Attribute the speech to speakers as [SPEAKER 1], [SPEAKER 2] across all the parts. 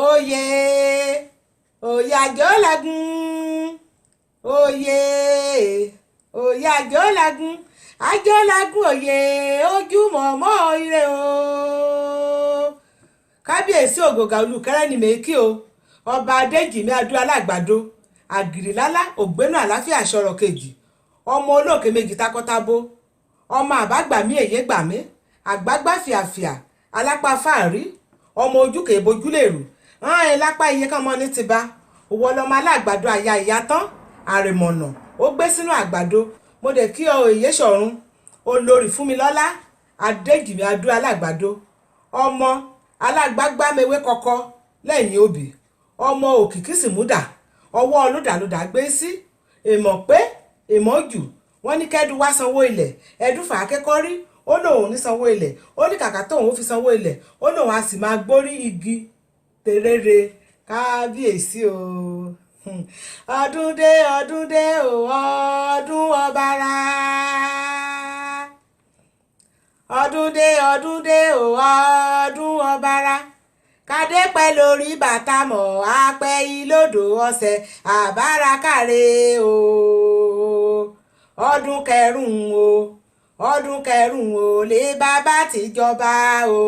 [SPEAKER 1] oyè oyè àjọlágún oyè oyè àjọlágún àjọlágún oyè ojúmọ̀mọ́ ire o kábíyèsí ògògà olùkẹ́rẹ́ ni mèékì o ọba adéjìmí adú alágbàdo àgìrìlálá ògbénú àláfíà sọ̀rọ̀ kejì ọmọ olóòkè méjì takọ́tábó ọmọ àbágbàmí èyé gbàmí àgbágbá fìàfìà alápá fáàrí ọmọ ojúkè bojúlèrú hàn ẹ lápá iye kan mọ ní ti bá òwò ọlọmọ alágbàdo àyà ìyá tán àrèmọ̀nà ó gbé sínú àgbàdo mo dẹ̀ kí ọ èyé sọ̀run olórí fúnmilọ́lá adéjìmí adú alágbàdo ọmọ alágbágbá mewé kọkọ lẹ́yìn òbí ọmọ òkìkí sì múdà ọwọ́ olódàlódà gbé sí èmọ̀ pé èmọ̀ jù wọ́n ní kẹ́dùn wá sanwó ilẹ̀ ẹ̀dùn fà á kẹ́kọ̀ọ́ rí ó lóun ní sanwó ilẹ̀ ó ní kàkà tóun ó fi sanwó ilẹ̀ ó lóun á sì máa gbórí igi tèrèrè kábíyèsí o ọdún dé o ọdún ọbàrà ọdún dé o ọdún ọbàrà kádé pẹ́ lórí bàtà mọ̀ apẹ́ ìlódò ọ̀sẹ̀ àbárakáre o ọdún kẹrùn o lé bàbá tìjọba o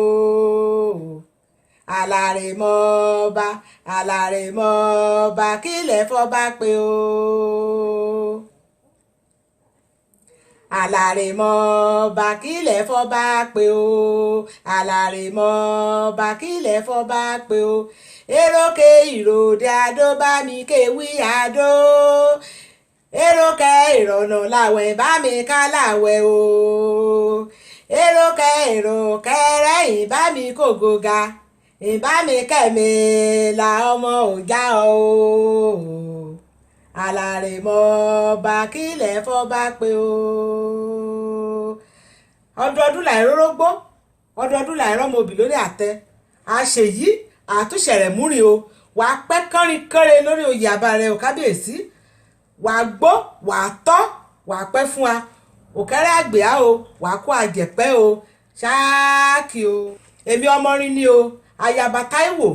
[SPEAKER 1] alárèmọba kílẹ̀ fọba pé o alárèmọba kílẹ̀ fọba pé o alárèmọba kílẹ̀ fọba pé o erókè ìròdè àdó bá mi kéwì àdó erókè ìrọ̀nà làwẹ̀ bá mi ká làwẹ̀ o erókè rẹ̀yìn bá mi kògóga ìbá mi kẹ́mi la ọmọ òjá o alárèmọba kílẹ̀ fọba pé o ọdọọdún làìrórógbó ọdọọdún làìrọ́mọbì lórí àtẹ àṣèyí àtúnṣẹ̀rẹ̀ múrin o wàá pẹ́ kánrinkánre lórí oyè àbá rẹ o kábíyèsí wàá gbó wàá tọ́ wàá pẹ́ fún wa òkèrè àgbèá o wàá kó àjẹpẹ́ o ṣáàkì o èmi ọmọrin ni o ayaba Táíwò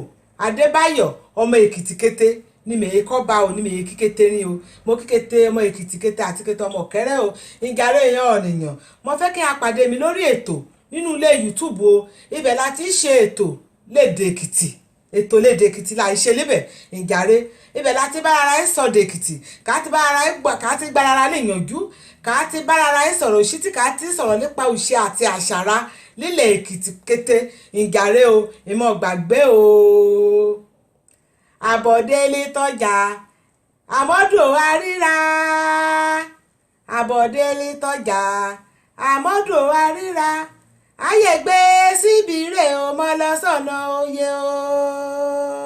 [SPEAKER 1] Adébáyọ̀ ọmọ Èkìtì kété ní mèé kọ́ba ò ní mèé kíkété ní o mo kíkété ọmọ Èkìtì kété àti kété ọmọ Ọ̀kẹ́rẹ́ o ìjàre èèyàn ọ̀nìyàn mo fẹ́ kí a pàdé mi lórí ètò nínú ilé YouTube o ibẹ̀ la ti ṣe ètò lédè Èkìtì ètò lédè Èkìtì la ṣe lébẹ̀ ìjàre ibẹ̀ la ti bá ara ẹ̀ sọ̀dọ̀ Èkìtì ká ti bá ara ẹ̀ gbà ká ti gbára ara lè yànjú ká ti bá ara ẹ̀ sọ̀rọ̀ òṣìtì ká ti sọ̀rọ̀ nípa òṣì àti àṣàrà lílẹ̀ Èkìtì kété ìjàre o ìmọ̀ gbàgbé o àbọ̀délé tọ́jà àmọ́dù àríra àbọ̀délé tọ́jà àmọ́dù àríra ayé gbé síbi rè o mọ́ lọ́sọ̀nà oyè o.